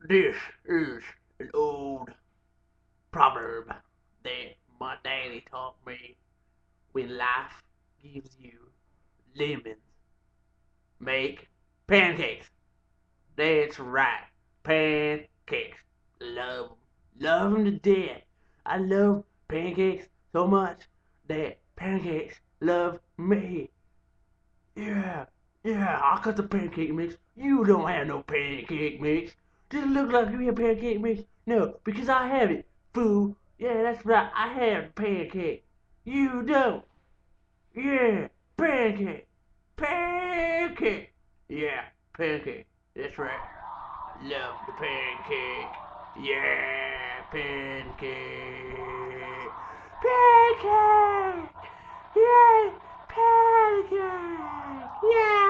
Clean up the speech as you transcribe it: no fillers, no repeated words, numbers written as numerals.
This is an old proverb that my daddy taught me. When life gives you lemons, make pancakes. That's right, pancakes. Love 'em. Love 'em to death. I love pancakes so much that pancakes love me. Yeah, yeah, I got the pancake mix. You don't have no pancake mix. Does it look like you have pancake mix? No, because I have it, fool. Yeah, that's right, I have pancake. You don't. Yeah, pancake. Pancake. Yeah, pancake. That's right. Love the pancake. Yeah, pancake. Pancake. Yeah, pancake. Yeah.